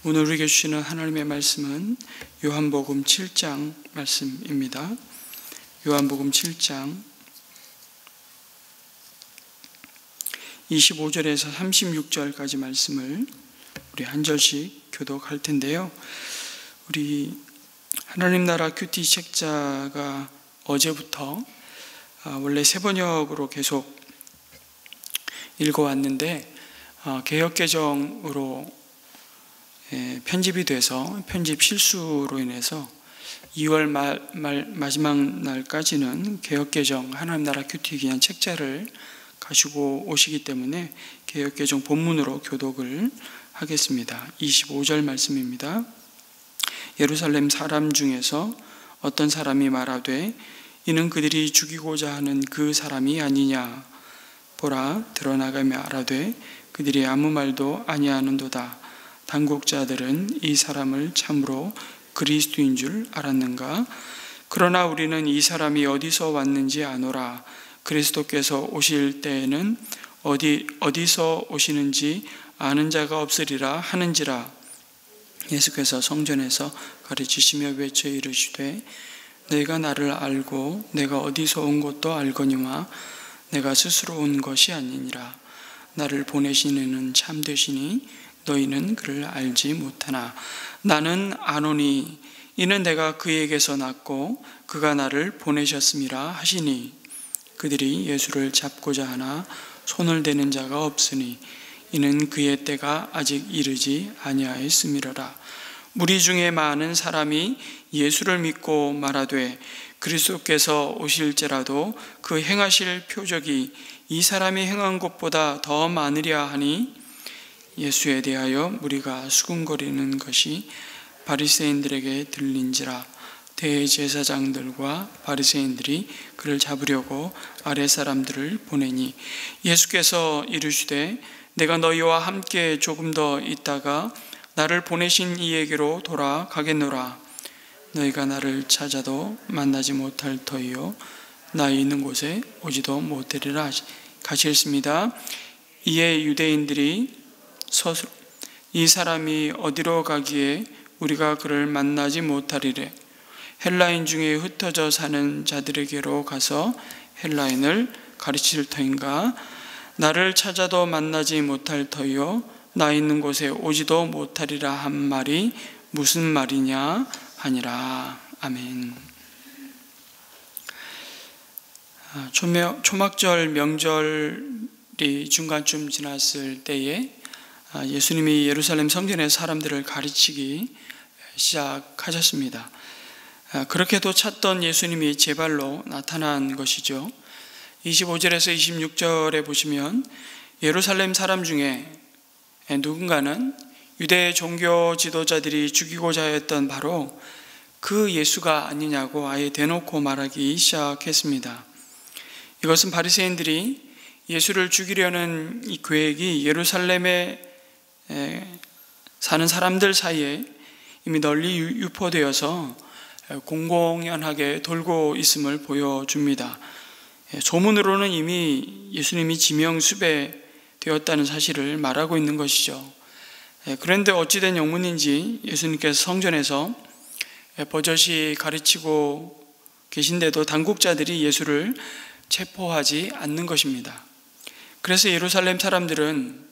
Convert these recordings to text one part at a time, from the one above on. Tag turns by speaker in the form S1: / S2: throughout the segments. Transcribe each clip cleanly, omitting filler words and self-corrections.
S1: 오늘 우리에게 주시는 하나님의 말씀은 요한복음 7장 말씀입니다. 요한복음 7장 25절에서 36절까지 말씀을 우리 한 절씩 교독할 텐데요. 우리 하나님 나라 큐티 책자가 어제부터 원래 새 번역으로 계속 읽어왔는데 개역개정으로 편집이 돼서 편집 실수로 인해서 2월 마지막 날까지는 개역개정 하나님 나라 큐티 기한 책자를 가지고 오시기 때문에 개역개정 본문으로 교독을 하겠습니다. 25절 말씀입니다. 예루살렘 사람 중에서 어떤 사람이 말하되 이는 그들이 죽이고자 하는 그 사람이 아니냐. 보라, 드러나가며 알아되 그들이 아무 말도 아니하는도다. 당국자들은 이 사람을 참으로 그리스도인 줄 알았는가? 그러나 우리는 이 사람이 어디서 왔는지 아노라. 그리스도께서 오실 때에는 어디서 오시는지 아는 자가 없으리라 하는지라. 예수께서 성전에서 가르치시며 외쳐 이르시되 너희가 나를 알고 내가 어디서 온 것도 알거니와 내가 스스로 온 것이 아니니라. 나를 보내신 이는 참되시니 너희는 그를 알지 못하나 나는 아노니 이는 내가 그에게서 났고 그가 나를 보내셨음이라 하시니 그들이 예수를 잡고자 하나 손을 대는 자가 없으니 이는 그의 때가 아직 이르지 아니하였음이로라. 무리 중에 많은 사람이 예수를 믿고 말하되 그리스도께서 오실지라도 그 행하실 표적이 이 사람이 행한 것보다 더 많으랴 하니 예수에 대하여 무리가 수군거리는 것이 바리새인들에게 들린지라. 대제사장들과 바리새인들이 그를 잡으려고 아랫사람들을 보내니 예수께서 이르시되 내가 너희와 함께 조금 더 있다가 나를 보내신 이에게로 돌아가겠노라. 너희가 나를 찾아도 만나지 못할 터이요 나 있는 곳에 오지도 못하리라 하셨습니다. 이에 유대인들이 이 사람이 어디로 가기에 우리가 그를 만나지 못하리래. 헬라인 중에 흩어져 사는 자들에게로 가서 헬라인을 가르칠 터인가? 나를 찾아도 만나지 못할 터이요 나 있는 곳에 오지도 못하리라 한 말이 무슨 말이냐 하니라. 아멘. 초막절 명절이 중간쯤 지났을 때에 예수님이 예루살렘 성전의 사람들을 가르치기 시작하셨습니다. 그렇게도 찾던 예수님이 제 발로 나타난 것이죠. 25절에서 26절에 보시면 예루살렘 사람 중에 누군가는 유대 종교 지도자들이 죽이고자 했던 바로 그 예수가 아니냐고 아예 대놓고 말하기 시작했습니다. 이것은 바리새인들이 예수를 죽이려는 이 계획이 예루살렘에 사는 사람들 사이에 이미 널리 유포되어서 공공연하게 돌고 있음을 보여줍니다. 소문으로는 이미 예수님이 지명수배되었다는 사실을 말하고 있는 것이죠. 그런데 어찌된 영문인지 예수님께서 성전에서 버젓이 가르치고 계신데도 당국자들이 예수를 체포하지 않는 것입니다. 그래서 예루살렘 사람들은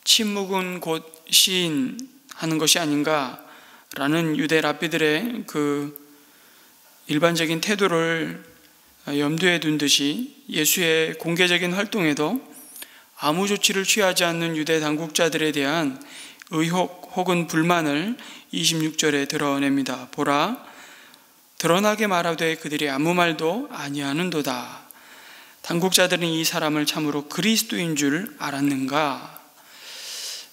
S1: 침묵은 곧 시인하는 것이 아닌가라는 유대 랍비들의 그 일반적인 태도를 염두에 둔 듯이 예수의 공개적인 활동에도 아무 조치를 취하지 않는 유대 당국자들에 대한 의혹 혹은 불만을 26절에 드러냅니다. 보라, 드러나게 말하되 그들이 아무 말도 아니하는도다. 당국자들은 이 사람을 참으로 그리스도인 줄 알았는가?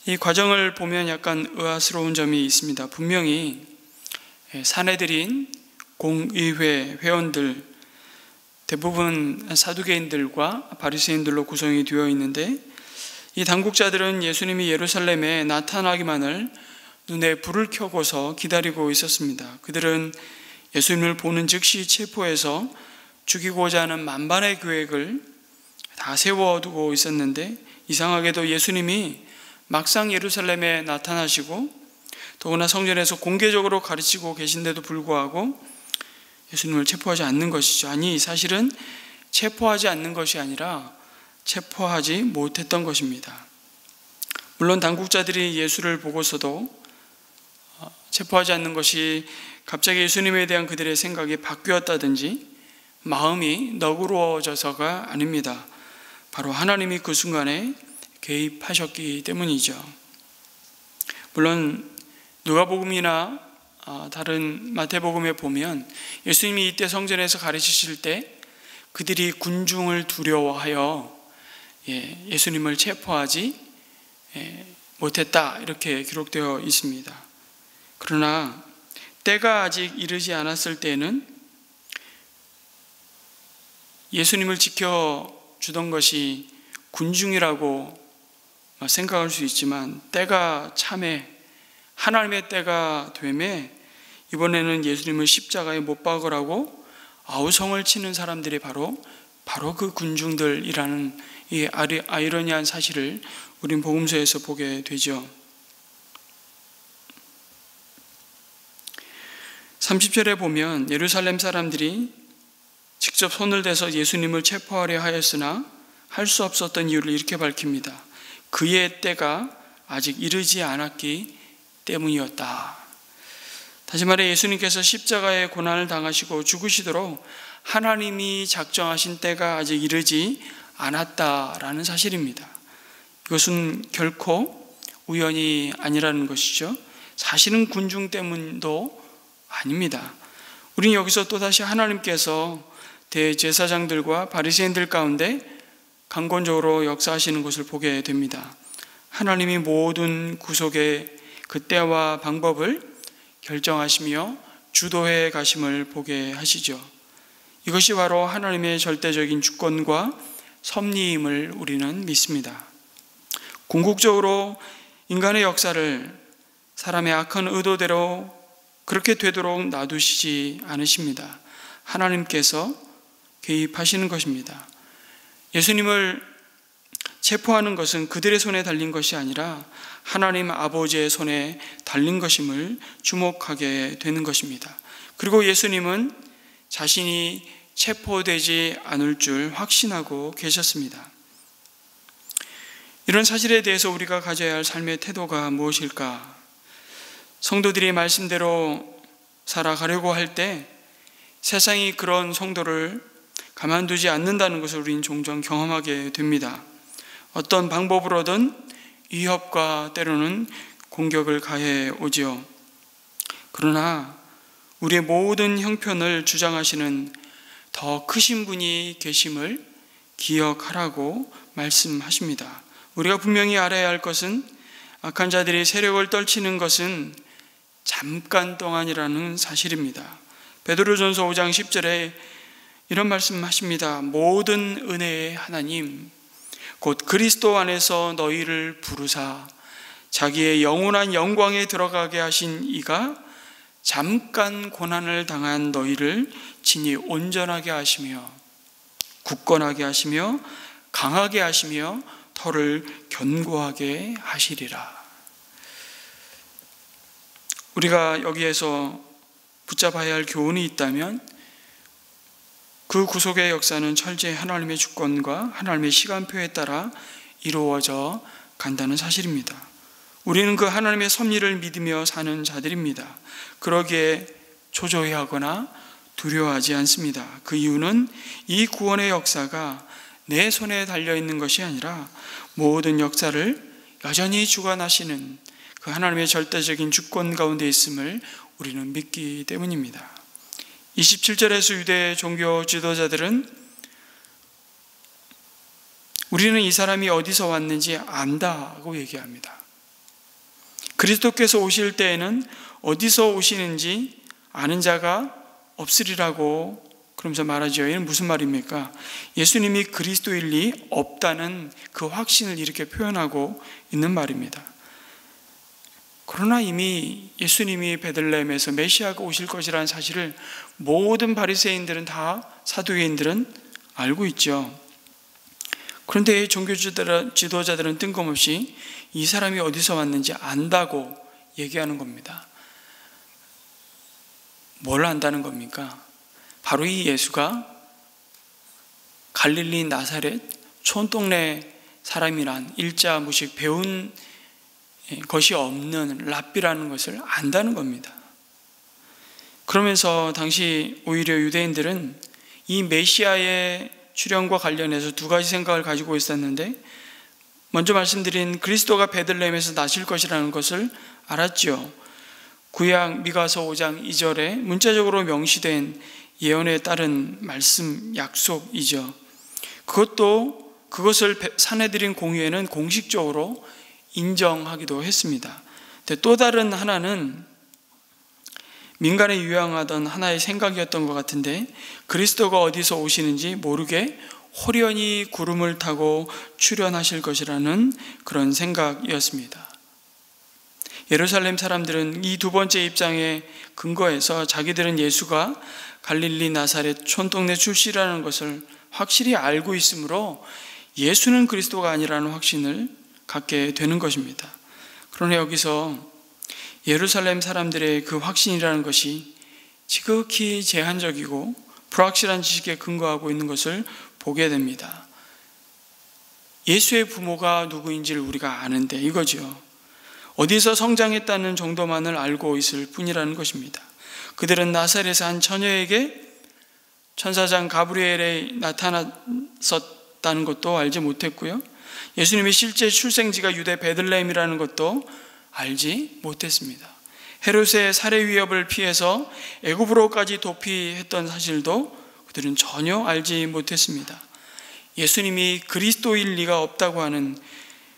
S1: 이 과정을 보면 약간 의아스러운 점이 있습니다. 분명히 사내들인 공의회 회원들, 대부분 사두개인들과 바리새인들로 구성이 되어 있는데 이 당국자들은 예수님이 예루살렘에 나타나기만을 눈에 불을 켜고서 기다리고 있었습니다. 그들은 예수님을 보는 즉시 체포해서 죽이고자 하는 만반의 계획을 다 세워두고 있었는데 이상하게도 예수님이 막상 예루살렘에 나타나시고 더구나 성전에서 공개적으로 가르치고 계신데도 불구하고 예수님을 체포하지 않는 것이죠. 아니, 사실은 체포하지 않는 것이 아니라 체포하지 못했던 것입니다. 물론 당국자들이 예수를 보고서도 체포하지 않는 것이 갑자기 예수님에 대한 그들의 생각이 바뀌었다든지 마음이 너그러워져서가 아닙니다. 바로 하나님이 그 순간에 개입하셨기 때문이죠. 물론 누가복음이나 다른 마태복음에 보면 예수님이 이때 성전에서 가르치실 때 그들이 군중을 두려워하여 예수님을 체포하지 못했다, 이렇게 기록되어 있습니다. 그러나 때가 아직 이르지 않았을 때에는 예수님을 지켜주던 것이 군중이라고 생각할 수 있지만 때가 참에 하나님의 때가 되매 이번에는 예수님을 십자가에 못 박으라고 아우성을 치는 사람들이 바로 그 군중들이라는 이 아이러니한 사실을 우린 복음서에서 보게 되죠. 30절에 보면 예루살렘 사람들이 직접 손을 대서 예수님을 체포하려 하였으나 할 수 없었던 이유를 이렇게 밝힙니다. 그의 때가 아직 이르지 않았기 때문이었다. 다시 말해 예수님께서 십자가의 고난을 당하시고 죽으시도록 하나님이 작정하신 때가 아직 이르지 않았다라는 사실입니다. 이것은 결코 우연이 아니라는 것이죠. 사실은 군중 때문도 아닙니다. 우리는 여기서 또다시 하나님께서 대제사장들과 바리새인들 가운데 강권적으로 역사하시는 것을 보게 됩니다. 하나님이 모든 구속의 그 때와 방법을 결정하시며 주도해 가심을 보게 하시죠. 이것이 바로 하나님의 절대적인 주권과 섭리임을 우리는 믿습니다. 궁극적으로 인간의 역사를 사람의 악한 의도대로 그렇게 되도록 놔두시지 않으십니다. 하나님께서 개입하시는 것입니다. 예수님을 체포하는 것은 그들의 손에 달린 것이 아니라 하나님 아버지의 손에 달린 것임을 주목하게 되는 것입니다. 그리고 예수님은 자신이 체포되지 않을 줄 확신하고 계셨습니다. 이런 사실에 대해서 우리가 가져야 할 삶의 태도가 무엇일까? 성도들이 말씀대로 살아가려고 할 때 세상이 그런 성도를 가만두지 않는다는 것을 우리는 종종 경험하게 됩니다. 어떤 방법으로든 위협과 때로는 공격을 가해 오지요. 그러나 우리의 모든 형편을 주장하시는 더 크신 분이 계심을 기억하라고 말씀하십니다. 우리가 분명히 알아야 할 것은 악한 자들이 세력을 떨치는 것은 잠깐 동안이라는 사실입니다. 베드로전서 5장 10절에 이런 말씀하십니다. 모든 은혜의 하나님 곧 그리스도 안에서 너희를 부르사 자기의 영원한 영광에 들어가게 하신 이가 잠깐 고난을 당한 너희를 친히 온전하게 하시며 굳건하게 하시며 강하게 하시며 터를 견고하게 하시리라. 우리가 여기에서 붙잡아야 할 교훈이 있다면 그 구속의 역사는 철저히 하나님의 주권과 하나님의 시간표에 따라 이루어져 간다는 사실입니다. 우리는 그 하나님의 섭리를 믿으며 사는 자들입니다. 그러기에 초조해하거나 두려워하지 않습니다. 그 이유는 이 구원의 역사가 내 손에 달려있는 것이 아니라 모든 역사를 여전히 주관하시는 그 하나님의 절대적인 주권 가운데 있음을 우리는 믿기 때문입니다. 27절에서 유대 종교 지도자들은 우리는 이 사람이 어디서 왔는지 안다고 얘기합니다. 그리스도께서 오실 때에는 어디서 오시는지 아는 자가 없으리라고 그러면서 말하죠. 이는 무슨 말입니까? 예수님이 그리스도일 리 없다는 그 확신을 이렇게 표현하고 있는 말입니다. 그러나 이미 예수님이 베들레헴에서 메시아가 오실 것이라는 사실을 모든 바리새인들은 다 사두개인들은 알고 있죠. 그런데 종교 지도자들은 뜬금없이 이 사람이 어디서 왔는지 안다고 얘기하는 겁니다. 뭘 안다는 겁니까? 바로 이 예수가 갈릴리 나사렛 촌동네 사람이란 일자 무식 배운 것이 없는 랍비라는 것을 안다는 겁니다. 그러면서 당시 오히려 유대인들은 이 메시아의 출현과 관련해서 두 가지 생각을 가지고 있었는데, 먼저 말씀드린 그리스도가 베들레헴에서 나실 것이라는 것을 알았죠. 구약 미가서 5장 2절에 문자적으로 명시된 예언에 따른 말씀, 약속이죠. 그것을 사내들인 공의회는 공식적으로 인정하기도 했습니다. 또 다른 하나는 민간에 유행하던 하나의 생각이었던 것 같은데, 그리스도가 어디서 오시는지 모르게 호련히 구름을 타고 출현하실 것이라는 그런 생각이었습니다. 예루살렘 사람들은 이 두 번째 입장에 근거해서 자기들은 예수가 갈릴리 나사렛 촌동네 출신이라는 것을 확실히 알고 있으므로 예수는 그리스도가 아니라는 확신을 갖게 되는 것입니다. 그러나 여기서 예루살렘 사람들의 그 확신이라는 것이 지극히 제한적이고 불확실한 지식에 근거하고 있는 것을 보게 됩니다. 예수의 부모가 누구인지를 우리가 아는데 이거죠. 어디서 성장했다는 정도만을 알고 있을 뿐이라는 것입니다. 그들은 나사렛의 한 처녀에게 천사장 가브리엘에 나타났었다는 것도 알지 못했고요. 예수님의 실제 출생지가 유대 베들레헴이라는 것도 알지 못했습니다. 헤롯의 살해 위협을 피해서 애굽으로까지 도피했던 사실도 그들은 전혀 알지 못했습니다. 예수님이 그리스도일 리가 없다고 하는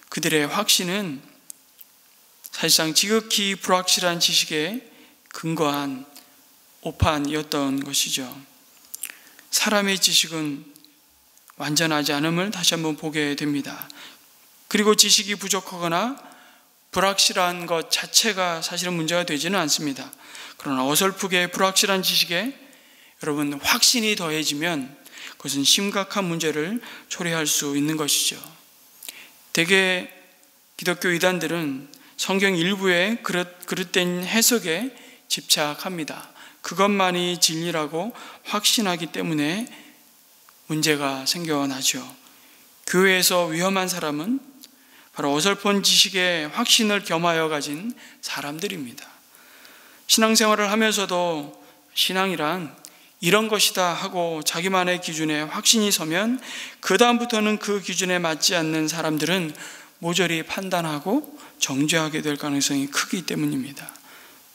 S1: 그들의 확신은 사실상 지극히 불확실한 지식에 근거한 오판이었던 것이죠. 사람의 지식은 완전하지 않음을 다시 한번 보게 됩니다. 그리고 지식이 부족하거나 불확실한 것 자체가 사실은 문제가 되지는 않습니다. 그러나 어설프게 불확실한 지식에 여러분 확신이 더해지면 그것은 심각한 문제를 초래할 수 있는 것이죠. 대개 기독교 이단들은 성경 일부의 그릇된 해석에 집착합니다. 그것만이 진리라고 확신하기 때문에 문제가 생겨나죠. 교회에서 위험한 사람은 바로 어설픈 지식에 확신을 겸하여 가진 사람들입니다. 신앙생활을 하면서도 신앙이란 이런 것이다 하고 자기만의 기준에 확신이 서면 그 다음부터는 그 기준에 맞지 않는 사람들은 모조리 판단하고 정죄하게 될 가능성이 크기 때문입니다.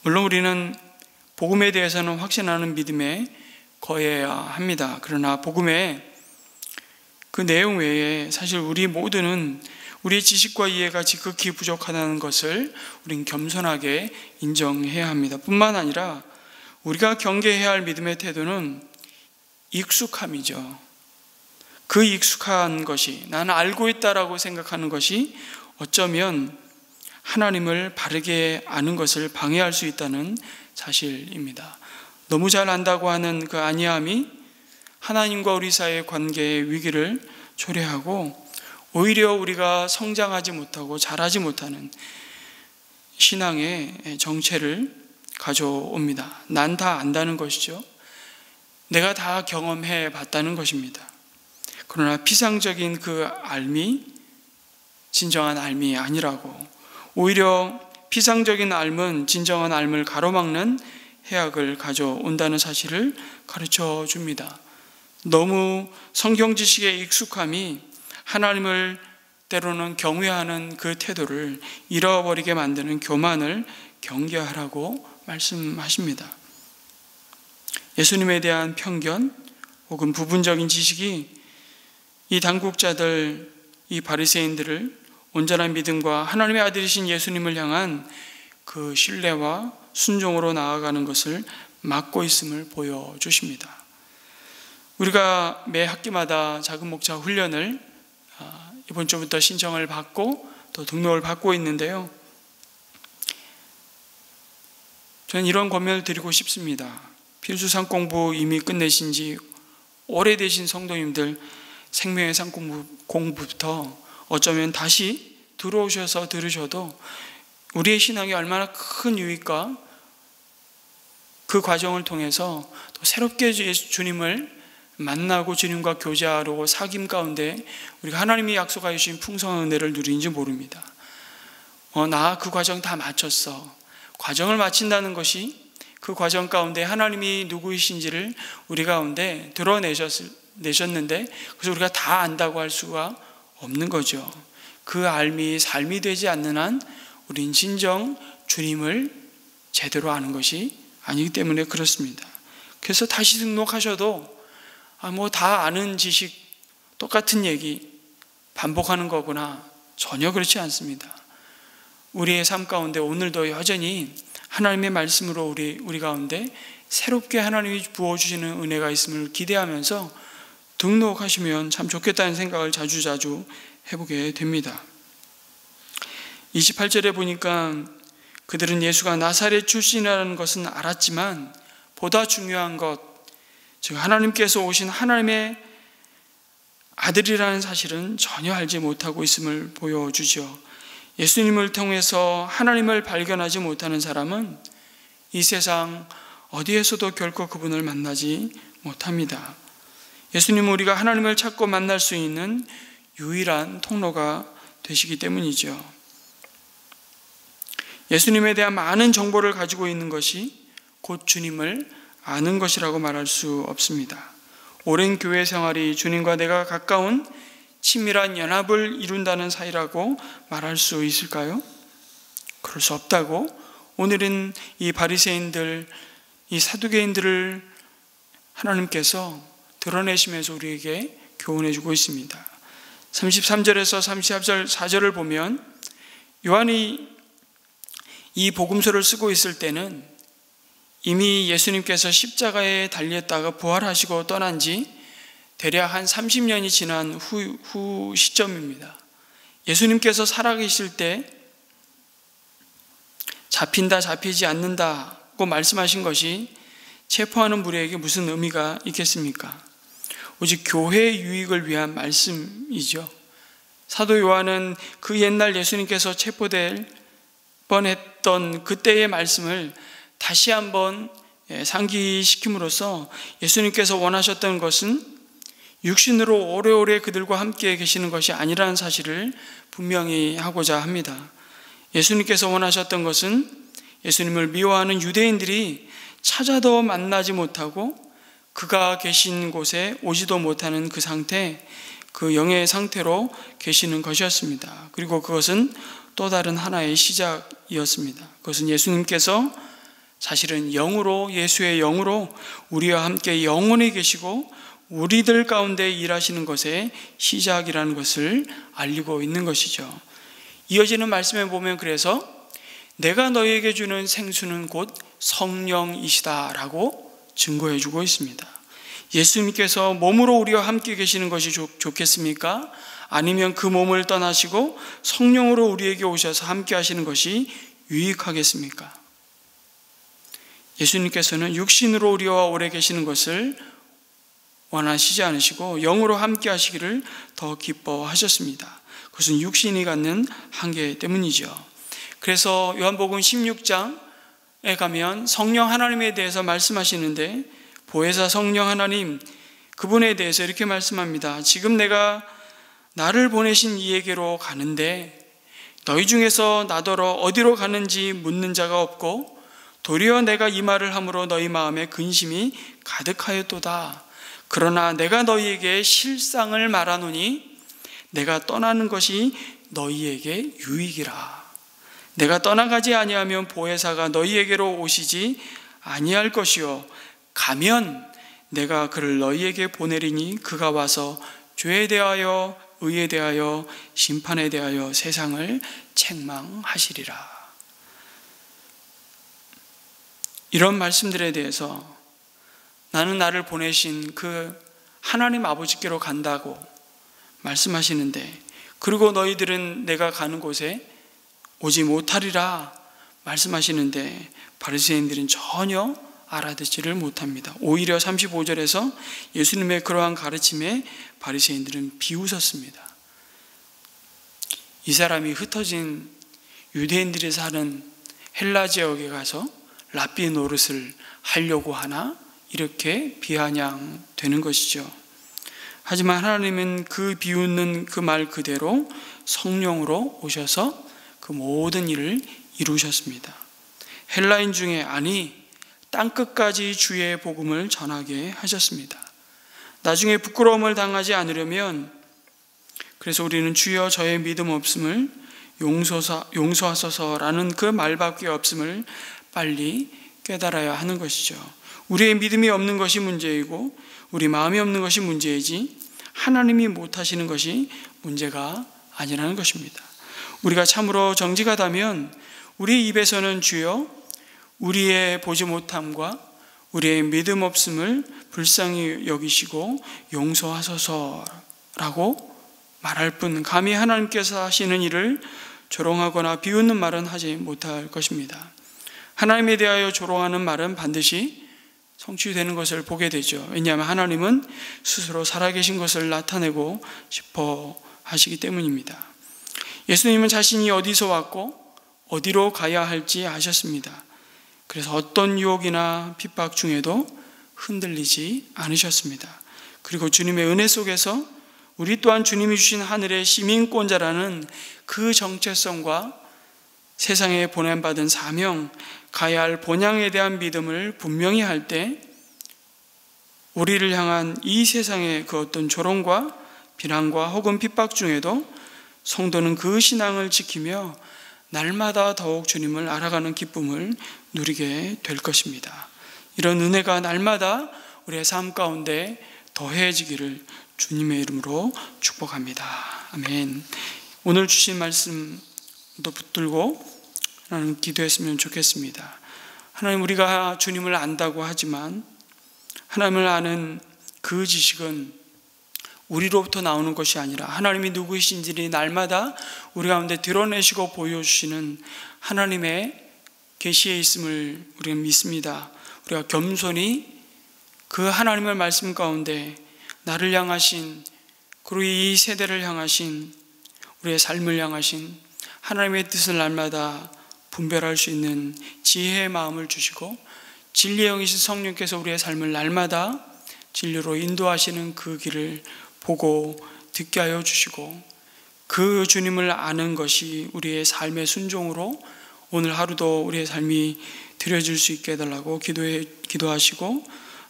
S1: 물론 우리는 복음에 대해서는 확신하는 믿음에 거해야 합니다. 그러나 복음의 그 내용 외에 사실 우리 모두는 우리의 지식과 이해가 지극히 부족하다는 것을 우린 겸손하게 인정해야 합니다. 뿐만 아니라 우리가 경계해야 할 믿음의 태도는 익숙함이죠. 그 익숙한 것이, 나는 알고 있다라고 생각하는 것이 어쩌면 하나님을 바르게 아는 것을 방해할 수 있다는 사실입니다. 너무 잘 안다고 하는 그 아니함이 하나님과 우리 사이의 관계의 위기를 초래하고 오히려 우리가 성장하지 못하고 자라지 못하는 신앙의 정체를 가져옵니다. 난 다 안다는 것이죠. 내가 다 경험해 봤다는 것입니다. 그러나 피상적인 그 알미, 진정한 알미 아니라고, 오히려 피상적인 알은 진정한 알을 가로막는 해악을 가져온다는 사실을 가르쳐 줍니다. 너무 성경 지식의 익숙함이 하나님을 때로는 경외하는 그 태도를 잃어버리게 만드는 교만을 경계하라고 말씀하십니다. 예수님에 대한 편견 혹은 부분적인 지식이 이 당국자들, 이 바리새인들을 온전한 믿음과 하나님의 아들이신 예수님을 향한 그 신뢰와 순종으로 나아가는 것을 막고 있음을 보여주십니다. 우리가 매 학기마다 작은 목자 훈련을 이번 주부터 신청을 받고 또 등록을 받고 있는데요. 저는 이런 권면을 드리고 싶습니다. 필수상 공부 이미 끝내신 지 오래되신 성도님들, 생명의 상 공부부터 어쩌면 다시 들어오셔서 들으셔도 우리의 신앙이 얼마나 큰 유익과 그 과정을 통해서 또 새롭게 주님을 만나고 주님과 교제하고 사귐 가운데 우리가 하나님이 약속하여 주신 풍성한 은혜를 누리는지 모릅니다. 나 그 과정 다 마쳤어. 과정을 마친다는 것이 그 과정 가운데 하나님이 누구이신지를 우리 가운데 드러내셨는데 그래서 우리가 다 안다고 할 수가 없는 거죠. 그 삶이 삶이 되지 않는 한 우린 진정 주님을 제대로 아는 것이 아니기 때문에 그렇습니다. 그래서 다시 등록하셔도 다 아는 지식, 똑같은 얘기 반복하는 거구나. 전혀 그렇지 않습니다. 우리의 삶 가운데 오늘도 여전히 하나님의 말씀으로 우리 가운데 새롭게 하나님이 부어주시는 은혜가 있음을 기대하면서 등록하시면 참 좋겠다는 생각을 자주자주 해보게 됩니다. 28절에 보니까 그들은 예수가 나사렛 출신이라는 것은 알았지만 보다 중요한 것, 즉 하나님께서 오신 하나님의 아들이라는 사실은 전혀 알지 못하고 있음을 보여주죠. 예수님을 통해서 하나님을 발견하지 못하는 사람은 이 세상 어디에서도 결코 그분을 만나지 못합니다. 예수님은 우리가 하나님을 찾고 만날 수 있는 유일한 통로가 되시기 때문이죠. 예수님에 대한 많은 정보를 가지고 있는 것이 곧 주님을 아는 것이라고 말할 수 없습니다. 오랜 교회 생활이 주님과 내가 가까운 친밀한 연합을 이룬다는 사이라고 말할 수 있을까요? 그럴 수 없다고 오늘은 이 바리새인들, 이 사두개인들을 하나님께서 드러내시면서 우리에게 교훈해 주고 있습니다. 33절에서 34절을 보면 요한이 이 복음서를 쓰고 있을 때는 이미 예수님께서 십자가에 달렸다가 부활하시고 떠난 지 대략 한 30년이 지난 후 시점입니다. 예수님께서 살아계실 때 잡힌다 잡히지 않는다고 말씀하신 것이 체포하는 무리에게 무슨 의미가 있겠습니까? 오직 교회의 유익을 위한 말씀이죠. 사도 요한은 그 옛날 예수님께서 체포될 뻔했던 그때의 말씀을 다시 한번 상기시킴으로써 예수님께서 원하셨던 것은 육신으로 오래오래 그들과 함께 계시는 것이 아니라는 사실을 분명히 하고자 합니다. 예수님께서 원하셨던 것은 예수님을 미워하는 유대인들이 찾아도 만나지 못하고 그가 계신 곳에 오지도 못하는 그 상태, 그 영의 상태로 계시는 것이었습니다. 그리고 그것은 또 다른 하나의 시작이었습니다. 그것은 예수님께서 사실은 영으로, 예수의 영으로 우리와 함께 영원히 계시고 우리들 가운데 일하시는 것의 시작이라는 것을 알리고 있는 것이죠. 이어지는 말씀에 보면 그래서 내가 너희에게 주는 생수는 곧 성령이시다라고 증거해 주고 있습니다. 예수님께서 몸으로 우리와 함께 계시는 것이 좋겠습니까? 아니면 그 몸을 떠나시고 성령으로 우리에게 오셔서 함께 하시는 것이 유익하겠습니까? 예수님께서는 육신으로 우리와 오래 계시는 것을 원하시지 않으시고 영으로 함께 하시기를 더 기뻐하셨습니다. 그것은 육신이 갖는 한계 때문이죠. 그래서 요한복음 16장에 가면 성령 하나님에 대해서 말씀하시는데 보혜사 성령 하나님 그분에 대해서 이렇게 말씀합니다. 지금 내가 나를 보내신 이에게로 가는데 너희 중에서 나더러 어디로 가는지 묻는 자가 없고 도리어 내가 이 말을 함으로 너희 마음에 근심이 가득하였도다. 그러나 내가 너희에게 실상을 말하노니 내가 떠나는 것이 너희에게 유익이라. 내가 떠나가지 아니하면 보혜사가 너희에게로 오시지 아니할 것이요 가면 내가 그를 너희에게 보내리니 그가 와서 죄에 대하여 의에 대하여 심판에 대하여 세상을 책망하시리라. 이런 말씀들에 대해서 나는 나를 보내신 그 하나님 아버지께로 간다고 말씀하시는데 그리고 너희들은 내가 가는 곳에 오지 못하리라 말씀하시는데 바리새인들은 전혀 알아듣지를 못합니다. 오히려 35절에서 예수님의 그러한 가르침에 바리새인들은 비웃었습니다. 이 사람이 흩어진 유대인들이 사는 헬라 지역에 가서 랍비 노릇을 하려고 하나? 이렇게 비아냥되는 것이죠. 하지만 하나님은 그 비웃는 그 말 그대로 성령으로 오셔서 그 모든 일을 이루셨습니다. 헬라인 중에 아니 땅끝까지 주의 복음을 전하게 하셨습니다. 나중에 부끄러움을 당하지 않으려면, 그래서 우리는 주여 저의 믿음 없음을 용서하소서라는 그 말밖에 없음을 빨리 깨달아야 하는 것이죠. 우리의 믿음이 없는 것이 문제이고 우리 마음이 없는 것이 문제이지 하나님이 못하시는 것이 문제가 아니라는 것입니다. 우리가 참으로 정직하다면 우리 입에서는 주여 우리의 보지 못함과 우리의 믿음 없음을 불쌍히 여기시고 용서하소서라고 말할 뿐 감히 하나님께서 하시는 일을 조롱하거나 비웃는 말은 하지 못할 것입니다. 하나님에 대하여 조롱하는 말은 반드시 성취되는 것을 보게 되죠. 왜냐하면 하나님은 스스로 살아계신 것을 나타내고 싶어 하시기 때문입니다. 예수님은 자신이 어디서 왔고 어디로 가야 할지 아셨습니다. 그래서 어떤 유혹이나 핍박 중에도 흔들리지 않으셨습니다. 그리고 주님의 은혜 속에서 우리 또한 주님이 주신 하늘의 시민권자라는 그 정체성과 세상에 보냄받은 사명, 가야 할 본향에 대한 믿음을 분명히 할 때 우리를 향한 이 세상의 그 어떤 조롱과 비난과 혹은 핍박 중에도 성도는 그 신앙을 지키며 날마다 더욱 주님을 알아가는 기쁨을 누리게 될 것입니다. 이런 은혜가 날마다 우리의 삶 가운데 더해지기를 주님의 이름으로 축복합니다. 아멘. 오늘 주신 말씀도 붙들고 하나님 기도했으면 좋겠습니다. 하나님, 우리가 주님을 안다고 하지만 하나님을 아는 그 지식은 우리로부터 나오는 것이 아니라 하나님이 누구이신지를 날마다 우리 가운데 드러내시고 보여주시는 하나님의 계시에 있음을 우리가 믿습니다. 우리가 겸손히 그 하나님의 말씀 가운데 나를 향하신, 그리고 이 세대를 향하신, 우리의 삶을 향하신 하나님의 뜻을 날마다 분별할 수 있는 지혜의 마음을 주시고 진리의 영이신 성령께서 우리의 삶을 날마다 진리로 인도하시는 그 길을 보고 듣게 하여 주시고 그 주님을 아는 것이 우리의 삶의 순종으로 오늘 하루도 우리의 삶이 드려질 수 있게 해달라고 기도하시고,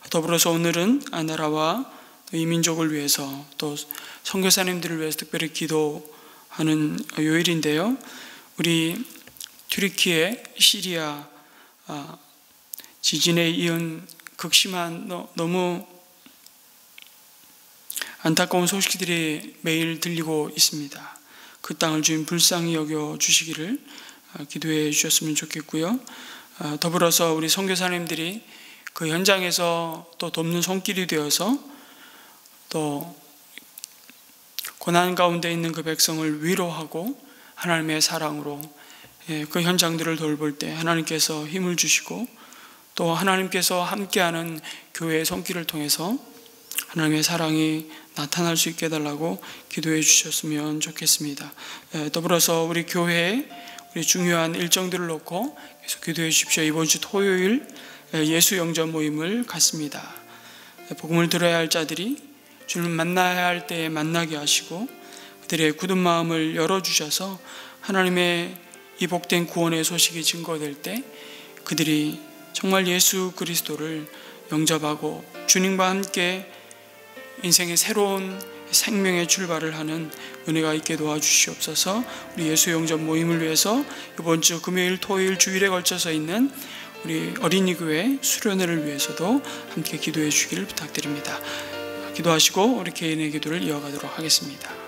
S1: 더불어서 오늘은 나라와 이 민족을 위해서 또 선교사님들을 위해서 특별히 기도하는 요일인데요. 우리 튀르키예, 시리아 지진에 이은 극심한 너무 안타까운 소식들이 매일 들리고 있습니다. 그 땅을 주님 불쌍히 여겨 주시기를 기도해 주셨으면 좋겠고요. 더불어서 우리 선교사님들이 그 현장에서 또 돕는 손길이 되어서 또 고난 가운데 있는 그 백성을 위로하고 하나님의 사랑으로 그 현장들을 돌볼 때 하나님께서 힘을 주시고 또 하나님께서 함께하는 교회의 손길을 통해서 하나님의 사랑이 나타날 수 있게 해달라고 기도해 주셨으면 좋겠습니다. 더불어서 우리 교회에 우리 중요한 일정들을 놓고 계속 기도해 주십시오. 이번 주 토요일 예수 영접 모임을 갖습니다. 복음을 들어야 할 자들이 주를 만나야 할 때에 만나게 하시고 그들의 굳은 마음을 열어주셔서 하나님의 이 복된 구원의 소식이 증거될 때 그들이 정말 예수 그리스도를 영접하고 주님과 함께 인생의 새로운 생명의 출발을 하는 은혜가 있게 도와주시옵소서. 우리 예수 영접 모임을 위해서 이번 주 금요일, 토요일, 주일에 걸쳐서 있는 우리 어린이교회 수련회를 위해서도 함께 기도해 주기를 부탁드립니다. 기도하시고 우리 개인의 기도를 이어가도록 하겠습니다.